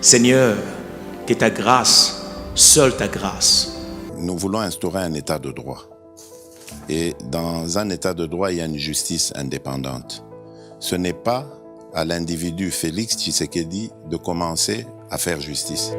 Seigneur, que ta grâce, seule ta grâce. Nous voulons instaurer un état de droit. Et dans un état de droit, il y a une justice indépendante. Ce n'est pas à l'individu Félix Tshisekedi de commencer à faire justice.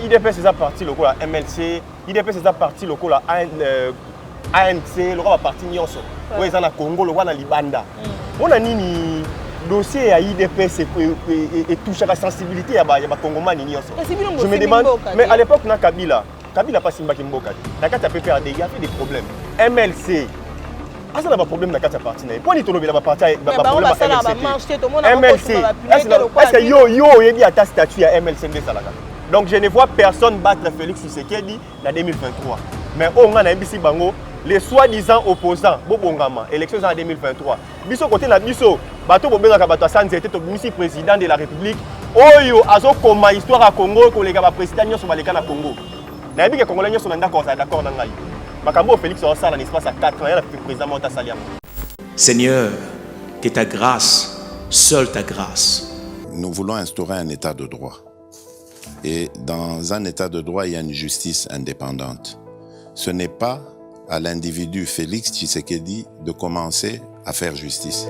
IDPS c'est parti local à MLC, IDPS c'est parti local à ANC, le roi parti nyonso. Oui, ils en a Congo, le roi na Libanda. On a ni dossier à IDPS et touche à la sensibilité à Congomani nyonso. Je me demande, mais à l'époque na Kabila pas Simba Kimboka. La carte PPRD, il y a fait des problèmes. MLC. Ah, ça n'a pas de problème dans la partie. Pourquoi il y a parti MLC. Est-ce que il y a ta statut à MLC de Salaka? Donc je ne vois personne battre Félix Tshisekedi en 2023. Mais on a ici bango les soi-disant opposants, Bobongama, élections en 2023. Biso côté na biso, bato bobengaka bato sanzete to bimisi président de la République. Oyo azokoma histoire à Congo ko leka ba président nyoso baleka na Congo. Na yebi ke Congolais nyoso na d'accord na ngai. Makambo Félix o sala en espace à 4 ans, il a fait président Mota Saliam. Seigneur, que ta grâce, seule ta grâce. Nous voulons instaurer un état de droit. Et dans un état de droit, il y a une justice indépendante. Ce n'est pas à l'individu Félix Tshisekedi de commencer à faire justice.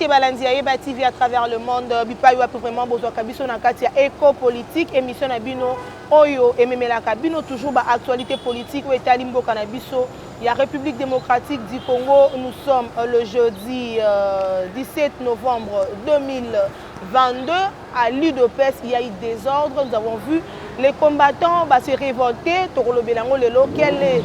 Balandi Ayeba TV à travers le monde, bipa yo vraiment besoin kabiso na kati ya éco-politique, émission na bino oyo ememela kabino toujours ba actualité politique ou etali mboka na biso ya République démocratique du Congo. Nous sommes le jeudi 17 novembre 2022 à l'UDPS. Il y a eu des ordres, nous avons vu les combattants se révolter. Quel est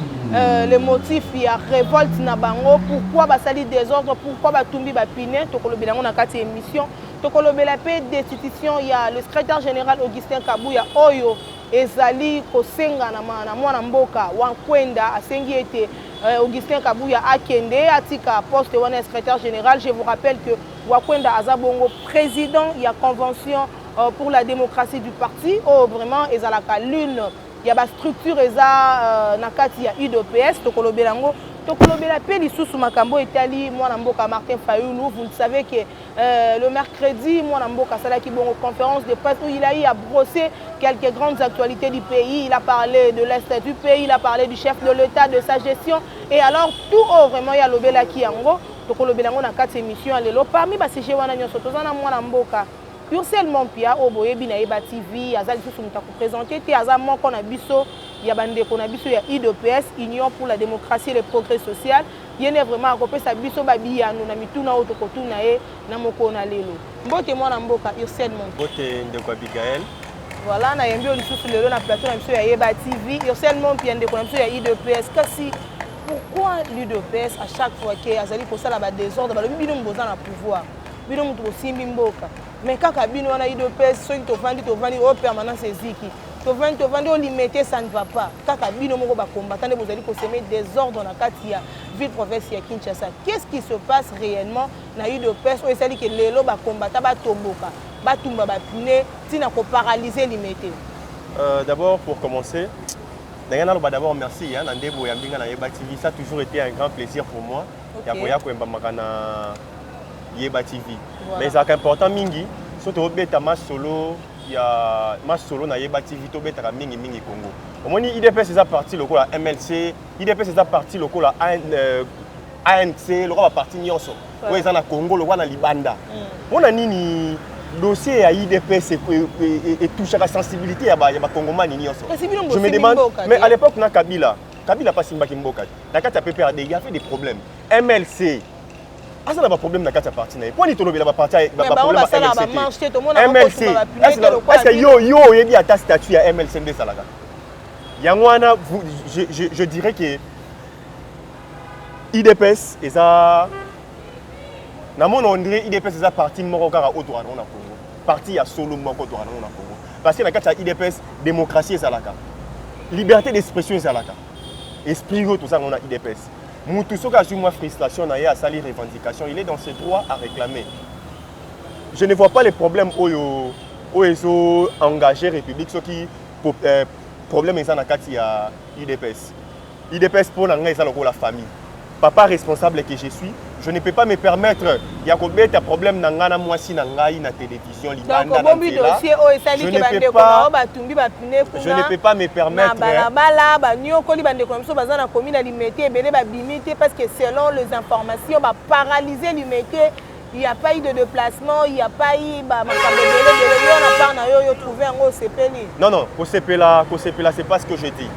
le motif il y a révolte na bango? Pourquoi basali des ordres? Pourquoi batumbi bapine? Tokolobelango na kati émission. Tokolobela pe destitution il y a le secrétaire général Augustin Kabuya oyo ezali kosenga na mwana mboka Wankwenda asengi ete Augustin Kabuya akende atika poste wana secrétaire général. Je vous rappelle que Wankwenda azabongo président il y a convention pour la démocratie du parti. Oh vraiment ezalaka l'une il y a une structure eza nakati ya UDPS tokolobelango tokolobela pe lisusu makambo etali mwana mboka Martin Fayulu. Vous savez que le mercredi mwana mboka salaki bongo conférence de presse où il a eu à brosser quelques grandes actualités du pays. Il a parlé de l'est du pays, il a parlé du chef de l'État, de sa gestion et alors tout vraiment ya lobela ki yango tokolobelango nakati émission lelo parmi ba sujet wana nyoso tozana mwana mboka Ursel Mompia oboyebi na Ayeba TV azali susu muta ko présenter te azama ko na biso ya bande ko na biso ya UDPS Union pour la démocratie et le progrès social. Yene vraiment akopesa biso babiyano na mituna oto kotuna e na moko na lelo. Mbote mwana mboka Ursel Mompia. Mbote ndeko Abigail. Voilà na yembi lisusu lelo na plateau na biso ya Ayeba TV. Ursel Mompia ndeko na biso ya UDPS kasi pourquoi l'UDPS à chaque fois que azali ko sala ba désordre ba bino mboza na pouvoir. Bino mutu ko simbi mboka. Mais quand Kabino a UDPS, ceux qui te vendent au permanence ziki. Te vendent au limité, ça ne va pas. Quand Kabino moko ba combattant, vous allez consommer des ordres dans la Katia, ville province ya Kinshasa. Qu'est-ce qui se passe réellement dans UDPS? On essaie que les lots ba combattant ba tomboka, ba tumba ba pine, tina ko paralyser limité. D'abord pour commencer, d'abord merci Nandebo Yambinga na Ayeba TV, ça a toujours été un grand plaisir pour moi. Yakoya ko mbamaka na Yeba TV. Mais c'est important mingi, surtout au bêta match solo, il y a match solo na Yeba TV, to bêta mingi mingi Congo. Au moins IDPS c'est ça partie le la MLC, IDPS c'est ça partie le la ANC, le la partie nyonso. Ouais, ça na Congo, le na Libanda. On a nini dossier à IDPS et touche à la sensibilité à ba Congomani nyonso. Je me demande, mais à l'époque na Kabila pas Simba Kimboka. Na kati ya PPRD, il y a fait des problèmes. MLC ah ça n'a pas de problème dans la partie. Pourquoi tu as pas parti problème à MLC? Est-ce que yo il y a ta statut à MLC de Salaga? Yangwana, je dirais que IDPS et ça na mon on dirait IDPS c'est ça partie morokara autour na Congo. Parti à solo moko autour na Congo. Parce que na kati ya IDPS démocratie Salaka. Liberté d'expression Salaka. Esprit tout ça on a IDPS. Moutou soka sur moi frustration na ya sali revendication, il est dans ses droits à réclamer. Je ne vois pas les problèmes où ils ont engagé République, ce qui problème est dans kati ya IDPS. IDPS pour la famille. Papa responsable que je suis, je ne peux pas me permettre il y a un problème dans ngana moi si na ngai na télévision libanda na dossier je ne peux pas me permettre parce que selon les informations va paralyser l'humanité. Il n'y a pas eu de déplacement, il n'y a pas eu non non Kosepela c'est pas ce que je dis.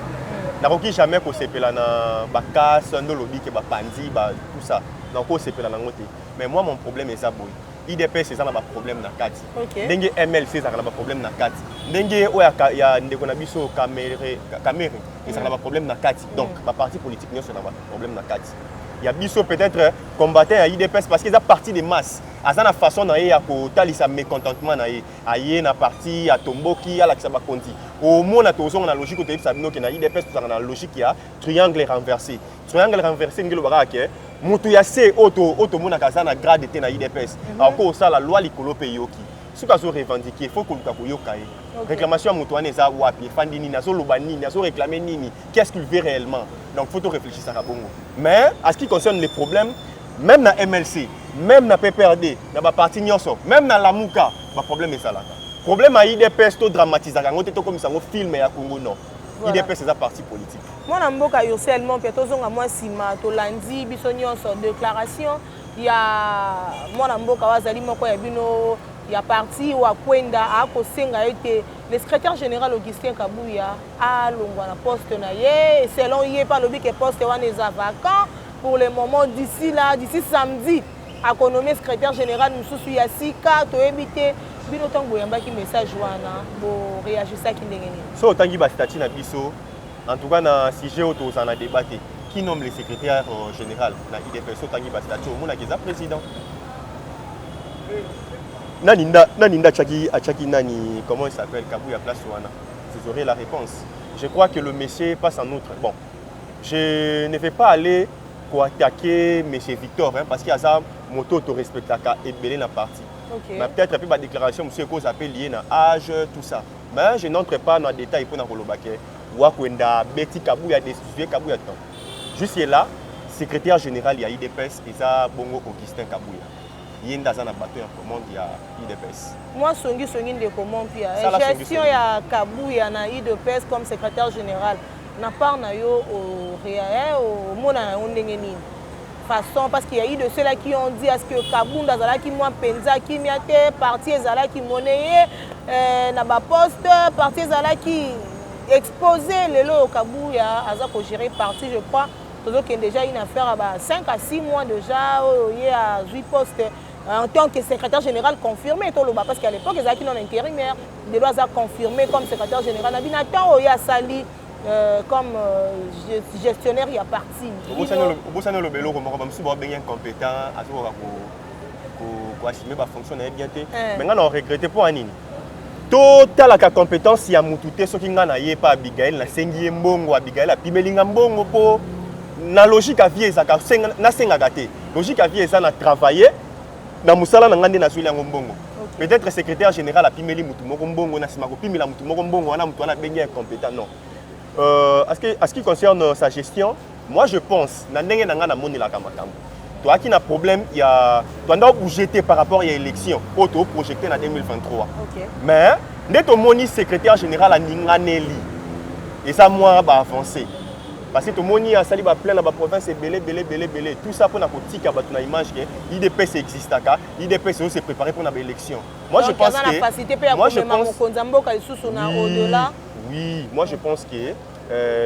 Naroki jamais Kosepela na bakas no lobby ke ba pandi ba tout ça. Donc Kosepela na ngote. Mais moi mon problème est ça boy. IDPS c'est ça na ba problème na kati. Ndenge MLC ça na ba problème na kati. Ndenge oya ya ndeko na biso caméra ça na ba problème na kati. Donc ba parti politique nyonso na ba problème na kati. Il y a biso peut-être combattant à IDPS parce qu'ils ont parti des masses. À ça la façon na ya ko talisa mécontentement na ye na parti à Tomboki à la Kisaba Konti. Au moins na tozo na logique que ça bino que na IDPS tout ça na logique ya triangle renversé. Triangle renversé ngelo baka ke mutu ya se auto mona kaza na grade te na IDPS. Alors ko ça la loi likolo pe yoki. Ce que vous revendiquez, il faut que vous yokaye. Réclamation à Moutouane et Zawapi, Fandini, Nazo Lobani, Nazo réclamer Nini. Qu'est-ce qu'il veut réellement? Donc il faut réfléchir à Bongo. Mais, à ce qui concerne les problèmes, même dans MLC, même dans PPRD, dans la partie Nyonso, même dans la Mouka, le problème est ça là. Le problème à IDPS, c'est dramatisé. Comme ça, on filme à Congo, non. IDPS, c'est la partie politique. Moi, je suis seulement, puis je suis lundi, déclaration. Il y a moi, il y a parti ou à Kwenda à Kosenga été le secrétaire général Augustin Kabouya à Longwana poste naie selon y pas le but que poste wana est vacant pour le moment d'ici samedi à nommer secrétaire général Moussou Yassika to éviter bino tango yamba ki message wana bo réagir ça qui ndengeni so tangi ba statut na biso en tout cas na sujet auto ça na débatté qui nomme le secrétaire général na IDPS so tangi ba statut au mona keza président Naninda Tchaki Nani, comment il s'appelle, Kabouya Place Wana. Vous aurez la réponse. Je crois que le monsieur passe en outre. Bon, je ne vais pas aller pour attaquer M. Victor, hein, parce qu'il y a ça, moto to respectaka et belé la partie. Okay. Mais peut-être après ma déclaration, monsieur cause appelle lié à âge, tout ça. Mais je n'entre pas dans les détails pour Nakolobake. Wakwenda, Betty Kabouya, destitué Kabouya. Juste là, secrétaire général, il y a IDPS et ça, Bongo Augustin Kabouya. Il y a un bateau en commande, il y a IDPS. Moi, je suis de commande. Gestion ya Kabouya na IDPS comme secrétaire général. Na part na yo au réel au mona ondengeni. Façon parce qu'il y a eu de ceux-là qui ont dit à ce que Kabunda zala qui moi penza qui miate parti zala qui monnaie na ba poste parti zala qui exposé le lot au Kabouya aza ko gérer parti je crois. Donc il y a déjà une affaire à 5 à 6 mois déjà il y a 8 postes. En tant que secrétaire général confirmé, parce qu'à l'époque, ils étaient non intérimaires. Ils doivent être confirmés comme secrétaire général. Il y a Sali comme gestionnaire, il y a parti. Au sein de l'Obélo, je suis incompétent pour assumer ma fonction. Maintenant, on regrette pour Anine. Total la compétence, il y a Moutouté, ce qui n'a pas Abigail, la Sengi Mbongo, Abigail, la Pimelinga Mbongo pour. La logique à vie, ça n'a gâté. Logique à vie, ça n'a travaillé. Dans Moussala, on a Mbongo. Peut-être secrétaire général a Pimeli Moutoumoko Mbongo, Nasimako Pimela Moutoumoko Mbongo, on a bien compétent. Non. À ce qui concerne sa gestion, moi je pense, toi qui n'a problème il y a toi dois bouger par rapport à l'élection auto projeté en 2023. OK. Mais dès ton moni secrétaire général à Ninganeli et ça moi va avancer. Parce que tout le monde a sali ba plein dans la province c'est belé tout ça pour na politique ba ton image que IDPS existe aka IDPS se préparer pour l'élection. Moi je pense que moi je pense au-delà. Oui, moi je pense que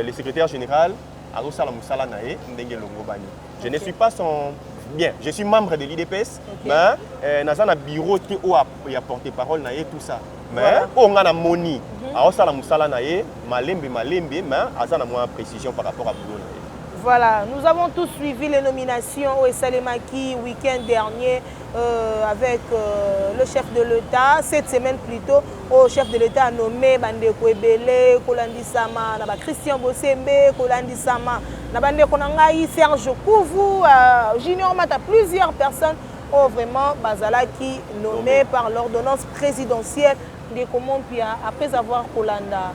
le secrétaire général Arosala Moussala Nae Ndenge Longo Bani. Je ne suis pas son bien, je suis membre de l'IDPS mais dans un bureau qui a porté parole nae tout ça. Mais on a moni Arosala Moussala Nae malembe mais azana moins précision par rapport à boulot. Voilà, nous avons tous suivi les nominations au Salemaki week-end dernier avec le chef de l'État. Cette semaine plutôt, le chef de l'État a nommé Bandeko Ebele, Kolandi Sama, Christian Bossembe, Kolandi Sama, Bandeko Nangai, Serge Kouvou, Junior Mata, plusieurs personnes ont vraiment Bazalaki nommé par l'ordonnance présidentielle des communs. Après avoir Kolanda.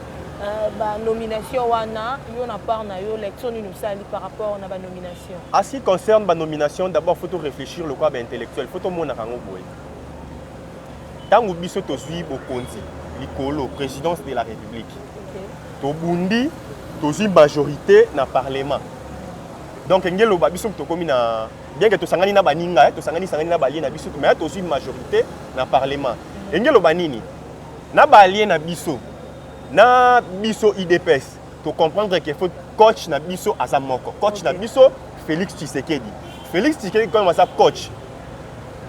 Nomination wana yo na part na yo l'élection nous sali par rapport à la nomination. En ce qui concerne la nomination, d'abord il faut réfléchir le quoi intellectuel, il faut tout monde rango boy. Tant que biso to suit bokonzi, likolo présidence de la République. To bundi to suit majorité na parlement. Donc ngelo ba biso to komi na bien que to sangani na baninga, to sangani na balie na biso mais to suit majorité na parlement. Ngelo banini na balie na biso. Na biso IDPS, tu comprendre qu'il faut coach na biso Azamoko. Coach na biso Félix Tshisekedi. Félix Tshisekedi comme ça coach.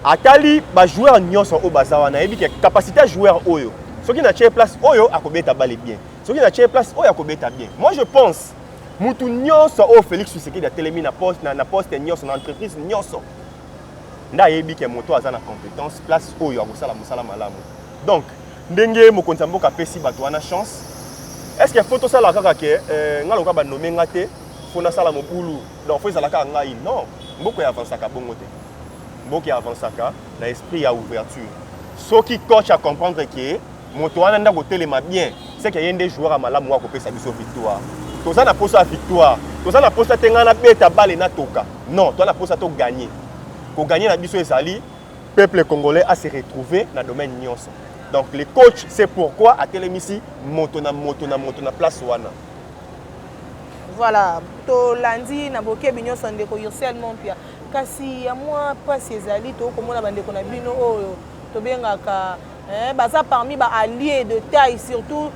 Atali ba joueur nyonso au bazawa na ebi capacité à joueur oyo. Ce qui na tient place oyo akobeta balé bien. Ce qui na tient place oyo akobeta bien. Moi je pense mutu nyonso au Félix Tshisekedi a télémi na poste nyonso na entreprise nyonso. Nda ebi ke moto azana compétence place oyo akosala musala malamu. Donc ndenge mokonzi mboka pesi bato wana chance. Est-ce que photo ça la kaka ke nga loka ba nommer ngate fona sala mobulu donc faut ça ka ngai non mboko ya avansaka bongo te. Mboko ya avansaka na esprit ya ouverture. Ce qui coach à comprendre que moto wana nda ko telema bien c'est que yende joueur à malamu wa ko pesa biso victoire. Toza na posa victoire. Toza na posa tenga na beta balle na toka. Non, toi na posa to gagner. Pour gagner na biso ezali peuple congolais a se retrouver dans domaine nyonso. Donc les coachs, c'est pourquoi à Télémissi, moto na place wana. Voilà, to lundi na boké bignon sondeko Yosel Mompia. Kasi ya moi pas ces alliés to comme on a bandeko na bino oyo to bengaka baza parmi ba alliés de taille surtout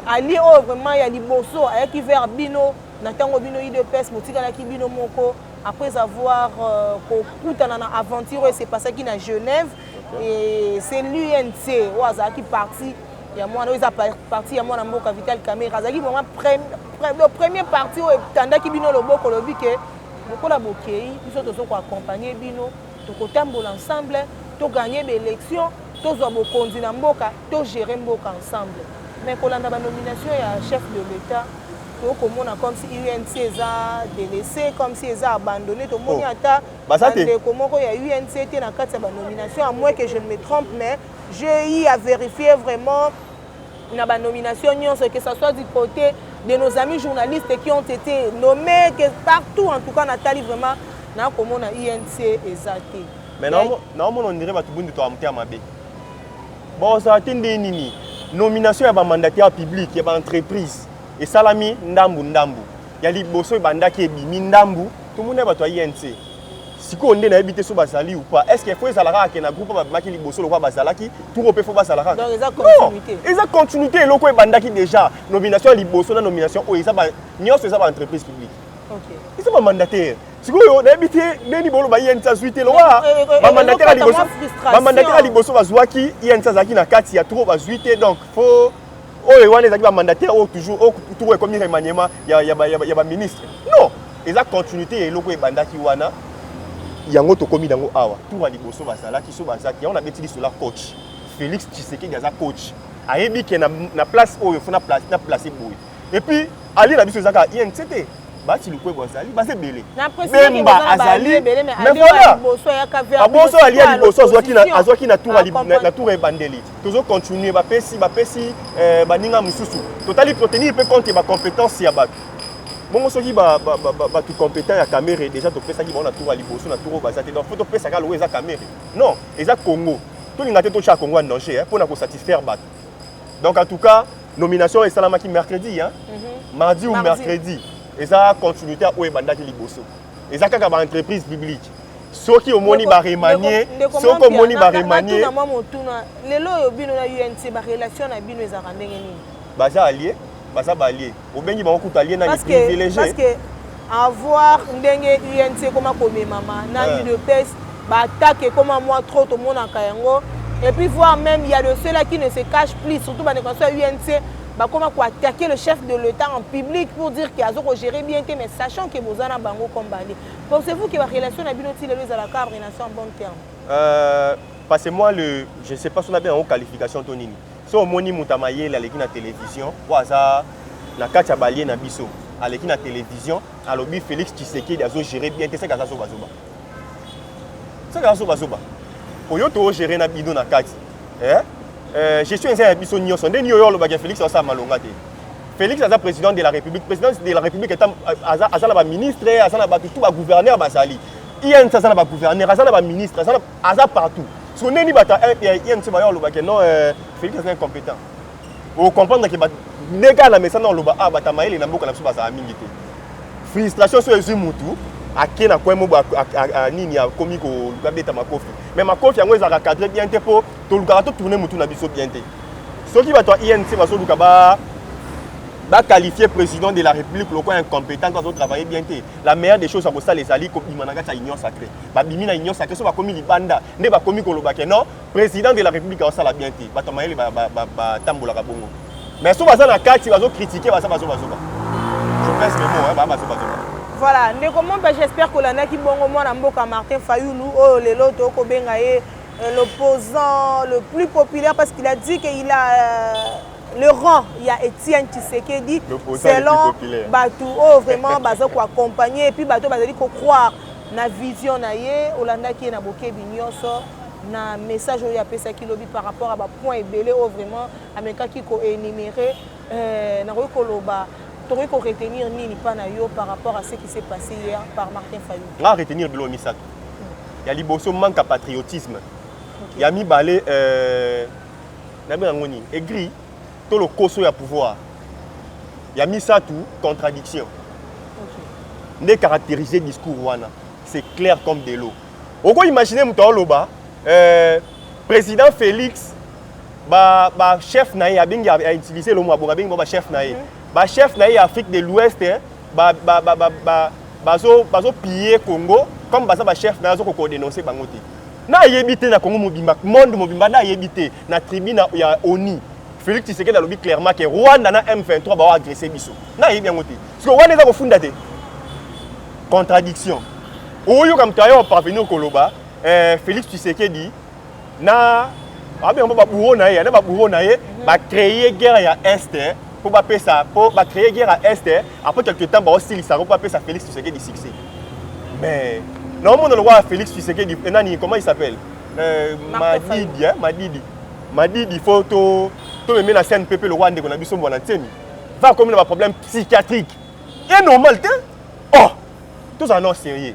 alliés vraiment ya liboso avec vers bino na tango bino IDPS motika na kibino moko après avoir kokutana na aventure et c'est passé qui na Genève. Et c'est l'UNC qui parti. Il y a moi, ils ont parti, il y a moi, Mboka Vital Caméra. C'est le premier parti où Tanda qui bino le boko le bique. Beaucoup la boké, ils sont tous accompagnés bino, to tambour ensemble, to gagner l'élection, to zobo condina Mboka, to gérer Mboka ensemble. Mais quand on a la nomination, il y a un chef de l'État. Comme si UNC a délaissé, comme si ils ont abandonné. Tout le monde comment il y a UNC était dans la nomination, à moins que je ne me trompe, mais j'ai eu à vérifier vraiment la nomination, que ce soit du côté de nos amis journalistes qui ont été nommés, que partout, en tout cas, Nathalie, vraiment, comment on a UNC exacté. Mais non, on dirait que tout le monde est à Mabé. Bon, ça a été une nomination à un mandataire public, à une entreprise. Et salami ndambu. Il y a les bosso et bandaki bimi ndambu. Tout le monde est à INC. Si on est habité sur Basali ou pas, est-ce qu'il faut que Salara qui est un groupe qui bosso le roi Basalaki, tout le monde Salara. Donc ils ont continuité. Ils ont continuité. Le quoi bandaki déjà nomination les bosso na nomination ils ont nios ils ont entreprise publique. OK. Ils sont mandataires. Si on est habité Beni bolo ba INC suite le roi. Mandataire à libosso. Mandataire à libosso bazwaki INC zaki na kati ya trop bazuite donc faut oh, on est un mandataire toujours comme il y a ministre. Non, ils ont continuité et loko bandaki wana. Il y a un autre commis dans awa. Tout à liboso basala qui so basaki. On a bêti sur la coach. Félix Tshisekedi est coach. Ayebi qui na place où il faut na placer boy. Et puis aller la biso zaka INCT. Bati loko bazali, basé belé. Bemba azali. Mais voilà. Aboso ali à liboso azwaki na tour bandeli. Toujours continuer ba pesi baninga mususu. Totali protéine peut compter ba compétence ya bato. Bon, ceux qui sont compétents à caméra, déjà, tu peux ça qui vont à tour à Liboso, à tour au Bazate. Donc, il faut que ça ait la caméra. Non, et ça Congo. Tout le monde a Congo en danger pour nous satisfaire. Donc, en tout cas, nomination est Salamaki mercredi, hein? Mardi ou mercredi. Et ça continuité à Ouébanda qui Liboso. Et ça, quand il y a une entreprise publique. Ceux qui ont moni remanié, ceux qui ont moni remanié. Les lois bino na UNC ba relation na bino ezaka ndenge nini? Baza allié, baza allié. Au bengi ba okuta allié na les privilégiés. Parce que avoir ndenge UNC comme comme maman na UDPS ba attaque comme moi trop tout le monde en kayango et puis voir même il y a de ceux là qui ne se cachent plus surtout ba négocier UNC ba comment quoi attaquer le chef de l'État en public pour dire qu'il a géré bien mais sachant que Bozana bango comme bali. Pensez-vous que la relation na bino ti les à la cadre nation en bon terme? Parce que moi, je ne sais pas si on a bien en qualification Tonini. Si on moni mutamaye la l'équipe na télévision, ça na kacha balier na biso, à l'équipe na télévision, à l'objet Félix Tshisekedi a géré bien, c'est ça que ça va. C'est ça que ça va. Pour yo to gérer na bido na kati. Gestion ça biso nyo son deni yo lo ba Félix ça malonga te. Félix est président de la République, président de la République est un ministre, tout ba gouverneur basali. Il y a un gouverneur, un ministre, il y a partout. Si on est il y a un non, Félix est incompétent. Vous comprenez que les gars, mais ça n'a pas été frustration sur les mutu, à qui n'a pas à nini à comique au gabeta makofi. Mais makofi a moins à cadrer bien pour tout le gars tourner mutu na biso bien. Ce qui va toi INC va se qualifier président de la République, le coin incompétent quand on travaille bien. La meilleure des choses, c'est que les alliés comme Imanaga, c'est l'union sacrée. Bimina l'union sacrée, c'est pas comme Libanda, n'est pas comme Kolobake. Non, président de la République, ça la bien. Batamaïli, Tambola Kabongo. Mais si on va critiquer, on va critiquer, je pèse mes mots, voilà, j'espère que l'année qui bon au moins à Martin Fayoulou, les lotos, l'opposant le plus populaire parce qu'il a dit qu'il a le rang, il y a Étienne Tshisekedi, selon Batou, vraiment, Bazo pour accompagner, et puis Batou, Bazo dit qu'on croit na vision na ye, Olanda qui est na boké bignonso, na message où il y a ça qui lobby par rapport à ba point et belé, vraiment, Américain qui ko énuméré, na koloba, t'aurais qu'on retenir ni pas na yo par rapport à ce qui s'est passé hier par Martin Fayou. On retenir de l'OMISAT. Il y a Liboso manque à patriotisme. Il y a mis balé, aigri. Tout le coso à pouvoir. Il y a mis ça tout, contradiction. Ne caractériser le discours, c'est clair comme de l'eau. Vous pouvez imaginer, président Félix, chef naïe, a utilisé le mot chef naïe. Chef naïe Afrique de l'Ouest, bazo piller Congo, comme chef naïe, ko dénoncer bangote. Na yebité na Congo mobimba, monde mobimba na yebité na tribune ya ONU. Félix Tshisekedi a dit clairement que Rwanda na M23 va agresser Bissau. Na yebbien ngote. Parce que Rwanda est fondé de contradiction. Oyo comme tayo parvenir Koloba, Félix Tshisekedi na on va bureau na ye, na ba bureau na ye, ba créer guerre ya Est pour ba ça, pour ba créer guerre à Est après quelque temps ba hostile ça pour ba ça Félix Tshisekedi succès. Mais normalement le roi Félix Tshisekedi comment il s'appelle? Madidi photo to me na CNPP le Rwanda qu'on a biso mbona ntemi va comme un problème psychiatrique et normal oh tout ça non sérieux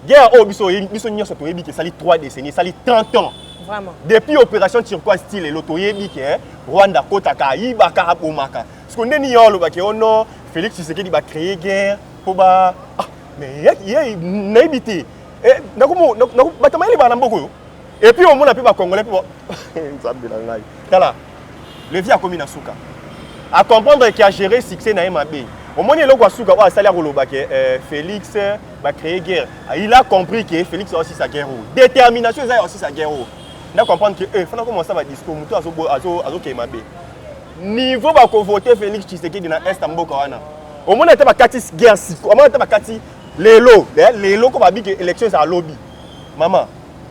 guerre au biso nyonso to yebi que sali 3 décennies sali 30 ans vraiment depuis opération turquoise style l'auto yebi que Rwanda kota ka yiba ka bomaka parce qu'on ndeni yo lo ba ke ono Félix Tshisekedi ba créer guerre pour ba mais il naibité et nakumo batamaili ba na mboko. Et puis au monde a pu congolais pour le vie a commis na souka à comprendre qu'il a géré succès na MAB au monde il a souka wa salaire loba que Félix va créer guerre il a compris que Félix a aussi sa guerre détermination il a aussi sa guerre il a comprendre que faut commencer à discours muto azo ke MAB niveau ba ko voter Félix Tshisekedi na Est mboka wana au monde était ba kati guerre au monde était ba kati lelo ko ba bi que élection ça lobby maman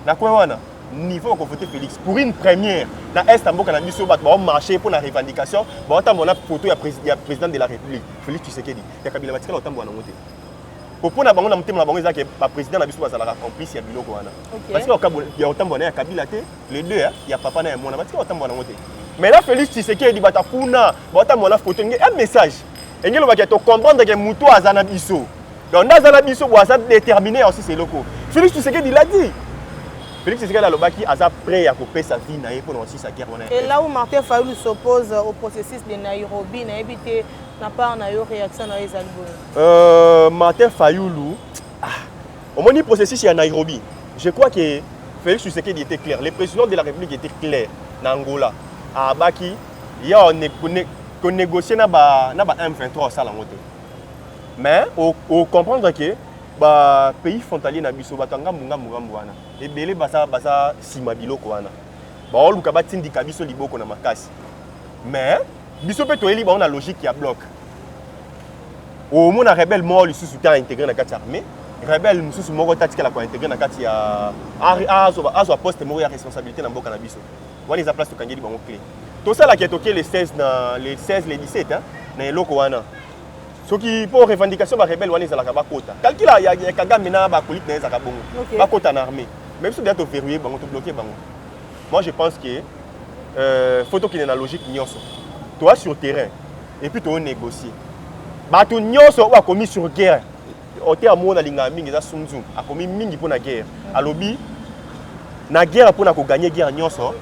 na quoi wana niveau qu'on voter Félix pour une première dans Est Mboka na biso bat ba marcher pour la revendication ba otambo na photo ya président de la République Félix Tshisekedi ya Kabila batikala otambo na ngote pour na bango na mutema na bango ezaka ba président na biso bazala complice ya biloko wana parce que okabo ya otambo na ya Kabila te les deux ya papa na ya mona batikala otambo na ngote mais là Félix Tshisekedi bata kuna ba otambo na photo un message Et nous devons comprendre que Moutou a Zanabiso. Donc, dans Zanabiso, on a déterminé aussi ces locaux. Félix Tshisekedi l'a dit. Félix Tshisekedi a prêt à couper sa vie pour lancer sa guerre. Et là où Martin Fayoulou s'oppose au processus de Nairobi, n'a pas une réaction dans les albums. Martin Fayoulou, au moment du processus à Nairobi, je crois que Félix Tshisekedi était clair. Le président de la République était clair dans Angola. À Abaki, il y a qu'on négocie dans M23 ça la montée. Mais on comprendre que le pays frontalier na biso batanga munga wana. Et belé basa simabilo ko wana. Ba oluka batindika biso liboko na makasi. Mais biso pe toyeli ba on a logique qui a bloc. Au moins na rebelle mort lui sous intégré na kati armée. Rebelle mususu moko tatika la ko intégré na kati ya azo poste moko ya responsabilité na mboka na biso. Wani za place to kangeli bango clé. Tout ça là qui est toqué les 16 les 17 hein na eloko wana. Ce qui pour revendication ba rebelle wani za la kota. Calcula ya Kagame na ba politique na za kabongo. Ba kota na armée. Même si bientôt verrouiller bango to bloquer bango. Moi je pense que photo qui est dans la logique nyonso. Toi sur terrain et puis tu négocier. Ba to nyonso wa commis sur guerre. Ote amona linga mingi za sunzu a commis mingi pour la guerre. Alobi na guerre pour na ko gagner guerre nyonso.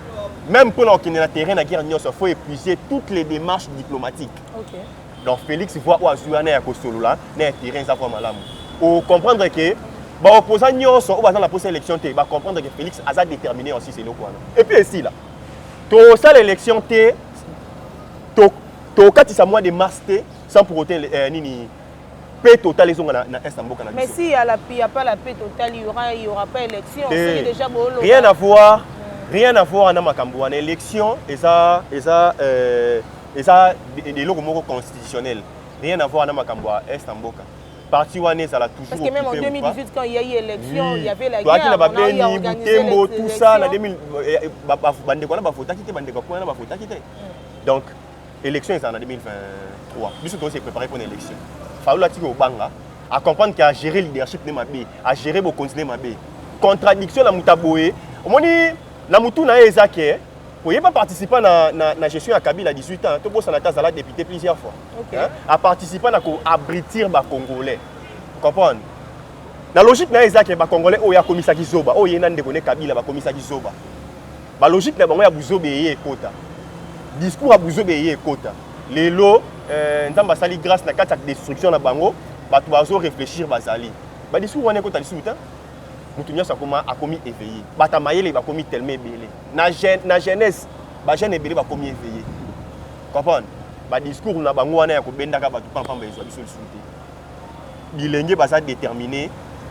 Même pour qu'on ait un terrain de guerre, il faut épuiser toutes les démarches diplomatiques. Okay. Donc Félix voit où Azuana et Kostolo là, un terrain ça vraiment là. Pour comprendre que l'opposant ou dans la prochaine élection, va comprendre que Félix a déterminé aussi c'est le quoi. Et puis ici là, tout ça l'élection t, tout cas ça mois de mars t, sans pour autant nini paix totale les gens na Istanbul Canada. Mais si il y a pas la paix totale, il y aura pas élection. C'est déjà bon. Rien à voir. Rien à voir avec Makambo. En élection, et ça, des logements constitutionnels. Rien à voir avec Makambo à Istanbul. Parti Ouané, ça l'a toujours. Parce que même en 2018, quand il y a eu l'élection, oui. Il y avait la guerre. On a organisé tout ça, en 2000, donc, l'élection est en 2023. Nous sommes préparés pour une élection. Il faut que au Banga, à comprendre qu'à gérer le leadership de Mabé, à gérer le continuer Mabé. Contradiction à Moutaboé. La Moutou na ezake, pour ne pas participer à la gestion à Kabila à 18 ans, tu peux être député plusieurs fois. Okay. Hein? À participer à abritir les Congolais. Vous comprenez? La logique na ezake, les Congolais, il y a commis qui zoba, il y a des Kabila, il commis qui zoba. La logique na bango ya buzobe yé kota. Discours à buzobe yé kota. Les lots, nzamba sali grâce na kata destruction na bango, ba tu bazo réfléchir bazali. Ba discours wana kota discours hein? Moutounias a commis éveillé. Batamaïle va commis tellement éveillé. Na jeunesse, ba jeune éveillé va commis éveillé. Comprendre? Ba discours na bango wana ya ko bendaka ba tout pam bezo biso souté. Bilenge baza déterminé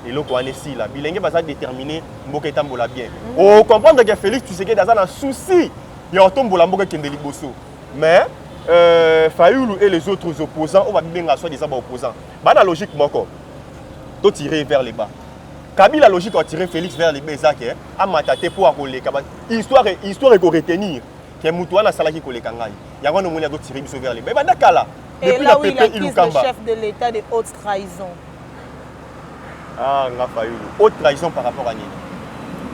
et loko wana si là. Bilenge baza déterminé mboka etambola bien. O comprendre que Félix Tshisekedi daza na souci. Ya otombola mboka kende liboso. Mais Fayoulou et les autres opposants, on va bien soit des opposants. Ba na logique moko. To tirer vers les bas. Kabila la logique a tiré Félix vers les Bézakés, a mataté pour accoler. Histoire est retenir que Moutouana Salaki Kole Kangai. Il y a un moment où tiré vers les Bézakés. Et là où il accuse le chef de l'État de haute trahison. Ah, Rafaïou. Haute trahison par rapport à Nini.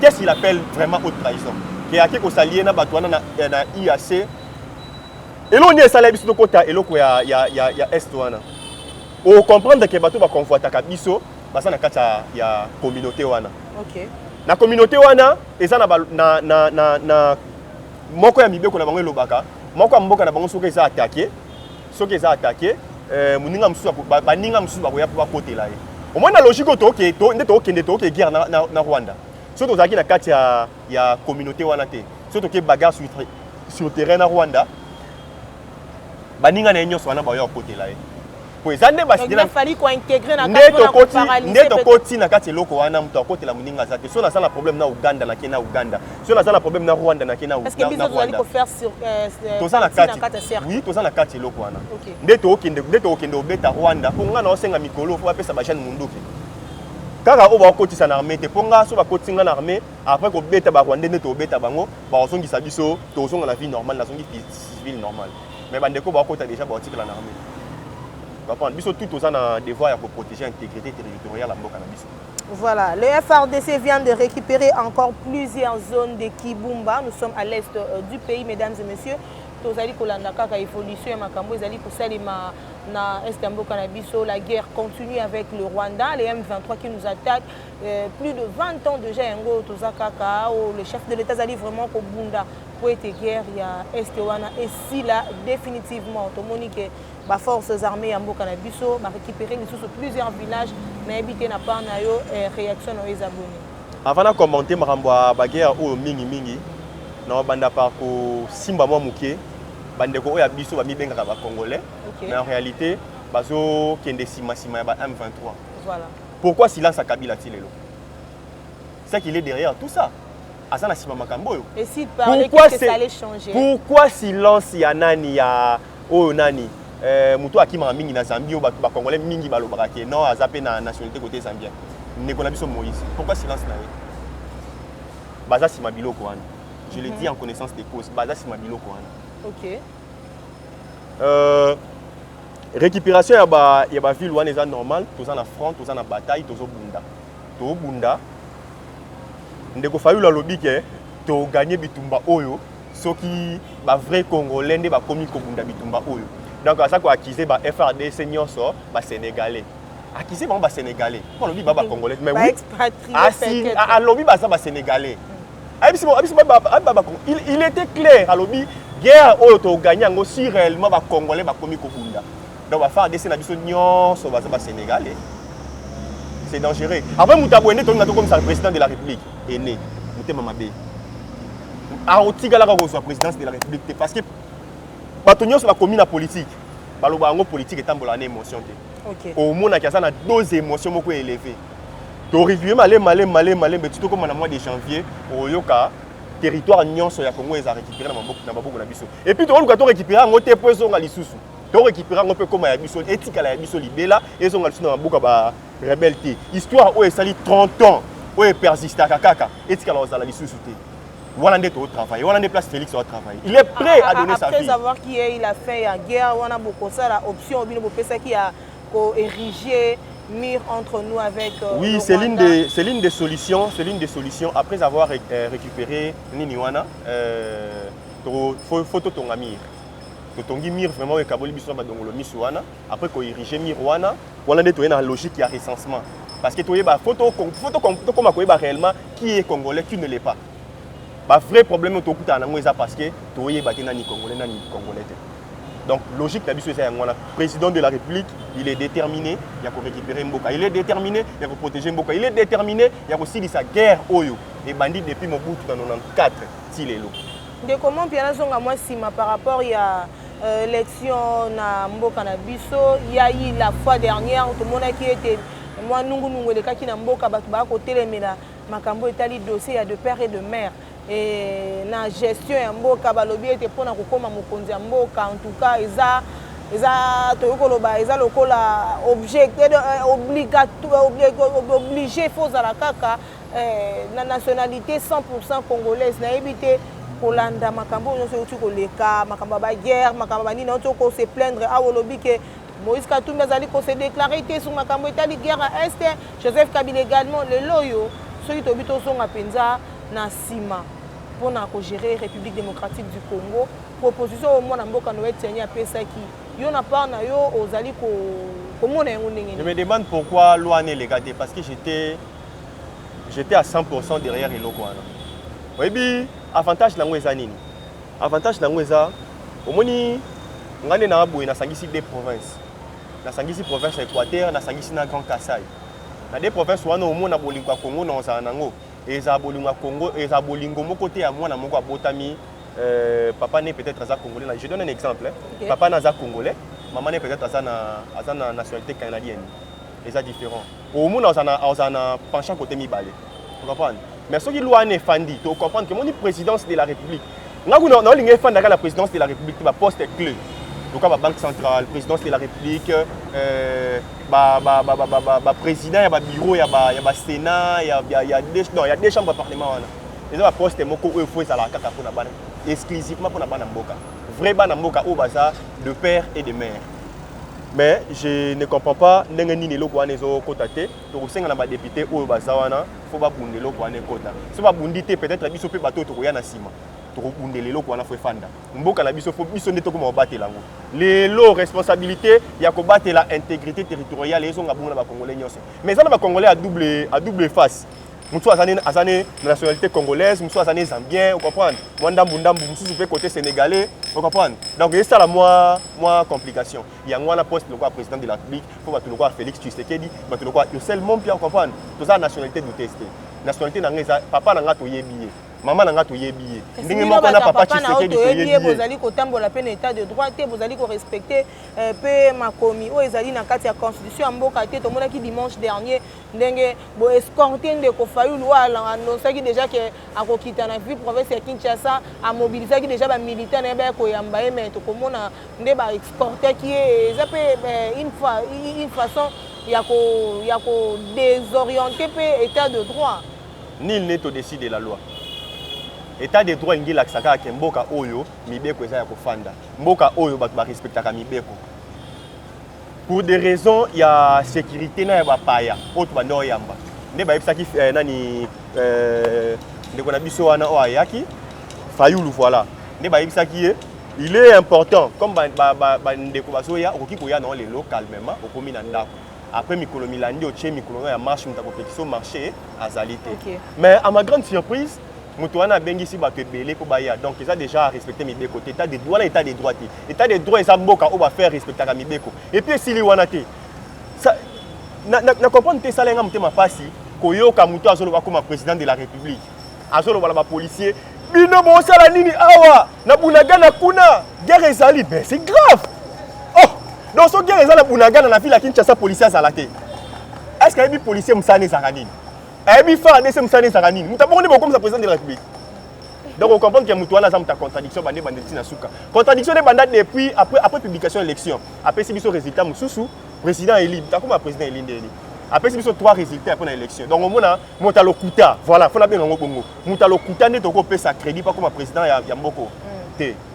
Qu'est-ce qu'il appelle vraiment haute trahison? Qui a quelque chose na Batouana na IAC. Et là on est salé biso kota et là il y a Estouana. On comprendre que Batou va convoiter Kabiso. Basa na kati ya communauté wana. OK. Na communauté wana eza na moko ya mibeko na bango elobaka, moko ya mboka na bango soki eza attaqué, muninga mususu baninga mususu bakoya po bakotela ye. Au moins na logique to ke to ndeto okende to ke guerre na Rwanda. Soki tozaki na kati ya communauté wana te. Soki to ke bagarre sur terrain na Rwanda. Baninga na nyonso wana bakoya kotela ye. Donc il a fallu qu'on intègre dans le Ndé koti na kati loko wana muto akotela muninga zate. So na ça na problème na Uganda na kena Uganda. So na ça na problème na Rwanda na kena Uganda. Parce que biso tozali ko faire sur to ça na kati. Oui, to ça na kati loko wana. Ndé to okende obeta Rwanda. Ponga na osenga mikolo fo apesa ba jeune munduki. Kaka o ba kotisa na armée te ponga so ba kotinga na armée après ko beta ba Rwanda ndé to obeta bango ba osongisa biso to osonga la vie normale na songi civile normale. Mais bandeko ba kota déjà ba otikala na armée. Tout ça a devoir pour protéger l'intégrité territoriale à Mboka-Nabiso. Voilà, le FRDC vient de récupérer encore plusieurs zones de Kibumba. Nous sommes à l'est du pays, mesdames et messieurs. tozali kolanda kaka évolution ya makambo ezali kosalema na est ya mboka na biso. La guerre continue avec le Rwanda, les M23 qui nous attaquent. Plus de 20 ans déjà yango toza kaka le chef de l'État zali vraiment kobunda pour être guerre ya est wana. Et si là définitivement tomoni que ba forces armées ya mboka na biso ba récupérer plusieurs villages na habité na part na yo réaction na les abonnés. Avant de commenter makambo ba guerre o mingi na banda par ko simba mo muke bandeko oya biso ba mibengaka ba congolais. Okay. Mais en réalité bazo kende sima ya ba M23. Voilà. Pourquoi silence à Kabila Tilelo? C'est qu'il est derrière tout ça. Asana sima makambo yo. Et s'il parlait que ça allait changer. Pourquoi silence ya nani ya o nani mutu akima mingi na Zambie ba congolais mingi balobaka ke non azape na nationalité côté zambien. Nekona biso Moïse. Pourquoi silence na ye? Baza sima biloko wana. Je le dis en connaissance des causes. Baza sima biloko wana. OK. Récupération ya ba ville wana eza normal, toza na front, toza na bataille, tozo bunda. To bunda. Ndeko fayu la lobby ke to gagner bitumba oyo, soki ba vrai congolais nde ba komi ko bunda bitumba oyo. Donc ça ko accuser ba FRDC nyonso ba sénégalais. Accuser ba sénégalais. Pour lobby ba congolais mais oui. Expatrié. À lobby ba ça ba sénégalais. Il était clair à lobby guerre oyo to gagner ngo si réellement ba congolais ba komi ko bunda. Donc va faire des sénateurs sur le Sénégalais. C'est dangereux. Après Moutabou est né comme ça le président de la République est né. Mouté Mamabé. A Otigala comme soit présidence de la République parce que Batonios la commune politique. Baloba ngo politique est en bonne émotion. OK. Au monde a ça na deux émotions beaucoup élevées. To review malé mais tout comme en mois de janvier au yoka territoire nyonso ya Congo est récupéré na maboko na biso. Et puis to on récupérer en côté poison à lisusu. To récupérer un peu comme ya biso éthique la biso libela et son lisusu na maboko ba rebelleté. Histoire où est sali 30 ans où est persiste kaka éthique la lisusu té. Voilà nde to travail. Voilà nde place Félix au travail. Il est prêt à donner sa vie. Après avoir qu'il a fait la guerre, on a beaucoup ça la option bino pesa qui a érigé mur entre nous avec oui, c'est l'une des solutions, après avoir récupéré Niniwana photo tonga mur. Tongi mur vraiment ekaboli biso ba dongolo miswana après ko ériger mur wana wala nde toyena logique ya recensement parce que toyeba photo comme akoyeba réellement qui est congolais qui ne l'est pas. Ba vrai problème to kuta na ngweza parce que toyeba ke nani congolais. Donc, logique, le président de la République, il est déterminé, il a récupérer Mboka. Il est déterminé, il a protéger Mboka. Il est déterminé, il a aussi dit sa guerre Oyo. Et bandit depuis Mobutu dans 94, s'il est là. De comment Piana Zonga, moi, si par rapport à l'élection à Mboka na biso, il y a eu la fois dernière, tout le monde qui était, moi, nous, les cas qui n'ont pas côté les ména, Makambo est allé dossier à de père et de mère. Et la gestion ya mboka balobi était pour na kokoma mokonzi ya mboka en tout cas eza toyokoloba eza lokola obligé faut za la kaka na nationalité 100% congolaise na ebité kolanda makambo nyonso uti koleka makambo ba guerre makambo bani na to ko se plaindre a wolobi ke Moïse Katumbi azali ko se déclarer sur makambo etali guerre à est Joseph Kabila également le loyo soki tobito songa penza na sima pour gérer la République démocratique du Congo. Proposition au monde en Mboka Noé Tiani à Pesaki. Yo n'a pas na yo ozali ko comment on. Je me demande pourquoi loi n'est légale parce que j'étais à 100% derrière les locaux. Oui bi avantage na ngweza nini? Avantage na ngweza omoni ngane na boye na sangisi des provinces. Na sangisi province Équateur, na sangisi na Grand Kassai. Na des provinces wana omona bolinga Congo na ozanango. Et ça bolingo Congo et ça bolingo mon côté à moi na moko botami papa n'est peut-être à congolais. Je donne un exemple. Okay. Papa n'est congolais, maman n'est peut-être à nationalité canadienne. Et ça différent. Au moins on a penchant côté mi-balé. Vous comprenez? Mais ce qui loi n'est fandi, tu comprends que mon présidence de la République. Là où on a la présidence de la République, tu vas poster clé. Donc la banque centrale, présidence de la République, président, il y a bureau, il y a Sénat, il y a des chambres de parlement. Et ça poste moko il faut ça la kaka pour na bana exclusivement pour na bana mboka. Vrai bana mboka au baza de père et de mère. Mais je ne comprends pas ndenge nini loko wana ezo kota te to kosenga na ba député au baza wana faut ba bundelo ko wana kota. So ba bundité peut-être biso pe bato to koya na sima. tokobundela ko wana fo fanda mboka na biso fo biso nde tokoma batela ngo lelo responsabilité ya kobatela intégrité territoriale ezonga bongo na ba congolais nyonso mais ça na ba congolais à double face mutu azane nationalité congolaise mutu azane zambien vous comprenez mwandambu mutu pe côté sénégalais vous comprenez donc c'est ça la moi complication yango wana poste le président de la République faut battre le Félix Tshisekedi battre le seul monde bien comprendre to za nationalité de tester nationalité na ngeza papa na ngato yebiye maman na ngato yebiye ndenge moko na papa Tshisekedi to yebiye bozali kotambola pe na état de droit te bozali ko respecter pe makomi o ezali na kati ya constitution mboka te to monaki dimanche dernier ndenge bo escorter ndeko Fayulu ala annoncaki déjà que akokita na ville province ya Kinshasa a mobilisaki déjà ba militaires na ba ko yamba mais to komona nde ba escorter qui est ça pe une façon ya ko désorienter pe état de droit. Nul n'est au-dessus de la loi. État de droit ingi laksaka ke mboka oyo mibeko eza ya kofanda. Mboka oyo bato ba respectaka mibeko. Pour des raisons ya sécurité na ba paya, auto bando yamba. Nde ba yebisaki nani ndeko na biso wana o ayaki Fayulu voilà. Nde ba yebisaki il est important comme ba ndeko bazoya okoki koya na le calmement okomi na ndako. Après mikolo milandi otie mikolo ya marche mutako petition marché azalité. Okay. Mais à ma grande surprise, mutuana bengi si ba tebele ko baya. Donc ils a déjà respecté mes côté état de droit état de droit. État de droit ça mboka o ba faire respecter ka mibeko. Et puis si li wana te. Ça na comprendre te salenga mutema pasi koyoka mutu azolo ba comme président de la République. Azolo ba policier bino bo sala nini awa na bunagana kuna guerre ezali ben c'est grave. Donc, ce qui est dans Bunagana, la ville à Kinshasa, policier à Zalaté. Est-ce qu'il y a des policiers Moussane Zaranine? Il y a des frères de Moussane Zaranine. Nous avons dit comme ça, président de la République. Donc, on comprend qu'il y a une contradiction dans la Souka. Contradiction des bandats depuis, après publication de l'élection. Après, si vous avez résultat, Moussoussou, président élu. Tu as comme un président élu. Après, si vous avez 3 résultats après l'élection. Donc, on a Moutalo Kouta. Voilà, il faut bien le Bongo. Moutalo Kouta n'est pas sa crédit, pas comme un président Yamboko.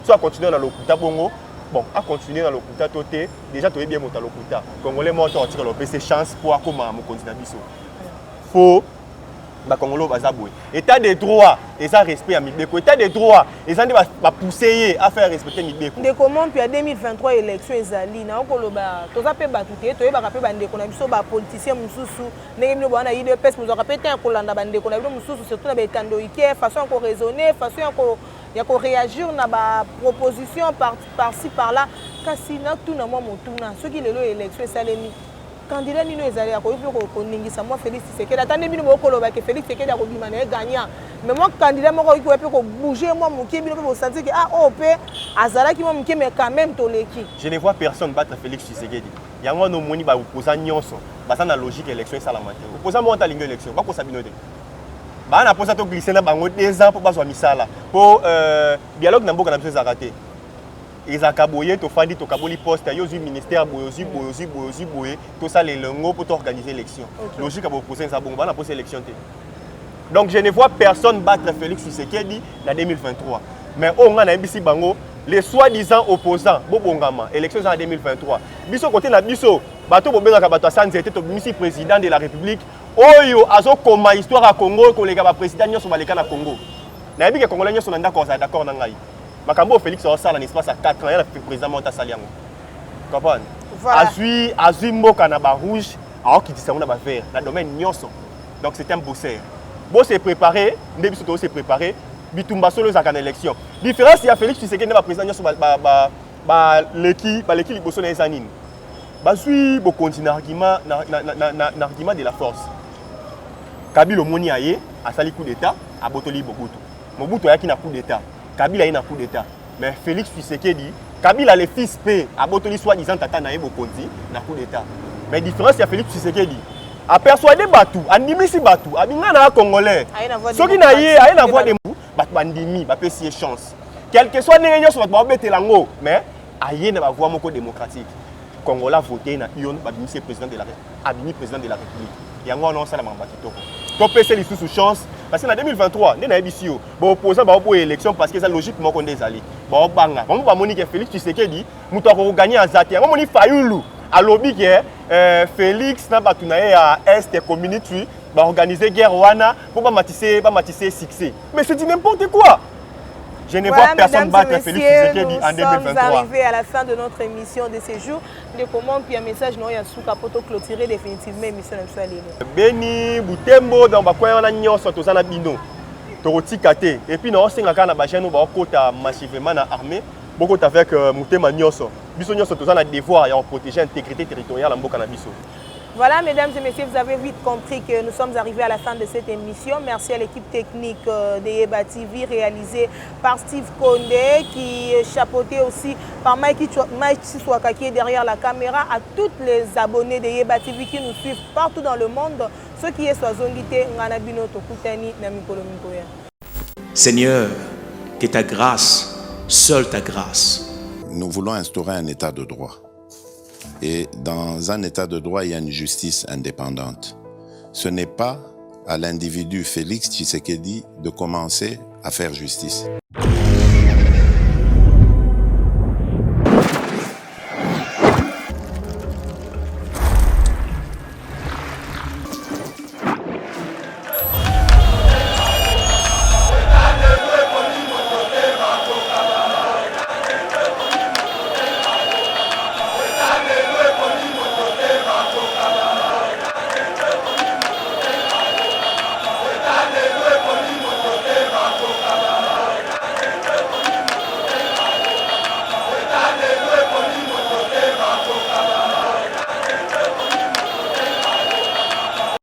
Soit continuer dans le Kouta Bongo. Bon, à continuer dans le Kouta Toté, déjà tu es bien monté dans le Kouta. Congolais montent en tirant le PC chance pour comment mon continent biso. Faut ba Congolo bazaboué. État de droit, et ça respect à Mibeko. État de droit, et ça va pousser à faire respecter Mibeko. De comment puis à 2023 élection ezali na okoloba toza pe batuté to yeba pe bande ko na biso ba politicien mususu ndenge bino bana yide pes muzo ka pe te kolanda bande ko na bino mususu surtout na betando ike façon ko raisonner façon ko ya ko réagir na ba proposition par-ci par-là kasi na tout na moi motuna ceux qui lelo élection salemi candidat nino ezali ko yebo ko ningisa moi Félix Tshisekedi attendez bino ko loba ke Félix Tshisekedi ko bima na gagnant mais moi candidat moko ko pe ko bouger moi moké bino ko sentir que ah OP azala ki moi moké mais quand même toleki je ne vois personne battre Félix Tshisekedi yango no moni ba opposant nyonso basa na logique élection salamate opposant mo ta lingo élection ba ko sabino te ba na posa to glisser na bango 2 ans pour bazwa misala pour dialogue na mboka na biso zaraté ezaka boye to fandi to kaboli poste yo zu ministère boyozi boye to ça les longo pour organiser l'élection logique à opposer ça bon ba na poser élection te donc je ne vois personne battre Félix Tshisekedi en 2023 mais on a mbisi bango les soi-disant opposants bobongama élection en 2023 biso côté na biso bato bobengaka bato sans été to misi président de la République oyo azo koma histoire à Congo ko lega ba président nyoso baleka na Congo na yebi ke congolais nyoso na ndako za d'accord na ngai makambo Félix au sala l'espace à 4 ans il a fait président monta saliango comprendre azui mboka na ba rouge a okitisa na ba vert na domaine nyoso donc c'est un bosseur bo se préparer ndebiso to se préparer bitumba solo za kana élection différence ya Félix Tshisekedi na président nyoso ba leki liboso na esanine bazui bo continue argument na argument de la force Kabila moni aye asali coup d'état a botoli Mobutu ayaki na coup d'état Kabila a coup d'état mais Félix Tshisekedi Kabila le fils P a botoli soi-disant tata na bokonzi na coup d'état mais différence ya Félix Tshisekedi a persuadé Batu andimisi Batu abinga na congolais soki na ye aye na voix de Batu bandimi ba pesi chance quel que soit ndenge nyonso Batu ba betelango mais aye na ba voix moko démocratique Congolais a voté na Ion babimisi président de la République yango non sala mamba kitoko to pese li sous chance parce que en 2023 ndena ebisi yo bo opposant ba bo élection parce que ça logique moko ndezali ba banga ba moni ke Félix Tshisekedi muto ko gagner azati yango moni Fayulu alobi ke Félix na batu na ya Est community ba organiser guerre wana pour ba matisse succès mais c'est n'importe quoi Je ne Voilà, vois personne mesdames et battre Félix messieurs, Tshisekedi en nous sommes 2023. arrivés à la fin de notre émission de ce jour. De comment puis un message non ya souka poto clôturer définitivement l'émission de Msalino. Beni Butembo dans bakoya wana nyonso tozana bino. Tokotika te. Et puis non singa kana ba chaîne ba kota massivement na armée. Beaucoup avec Mutema nyonso. Biso nyonso tozana devoir ya protéger l'intégrité territoriale en mboka na biso. Voilà, mesdames et messieurs, vous avez vite compris que nous sommes arrivés à la fin de cette émission. Merci à l'équipe technique de Yeba TV réalisée par Steve Kondé, qui est chapeauté aussi par Mike Siswaka qui est derrière la caméra, à tous les abonnés de Yeba TV qui nous suivent partout dans le monde. Ceux qui sont Zongité, Nganabino, Tokutani, Namikolo Mikoya. Seigneur, que ta grâce, seule ta grâce. Nous voulons instaurer un état de droit. Et dans un état de droit, il y a une justice indépendante. Ce n'est pas à l'individu Félix Tshisekedi de commencer à faire justice.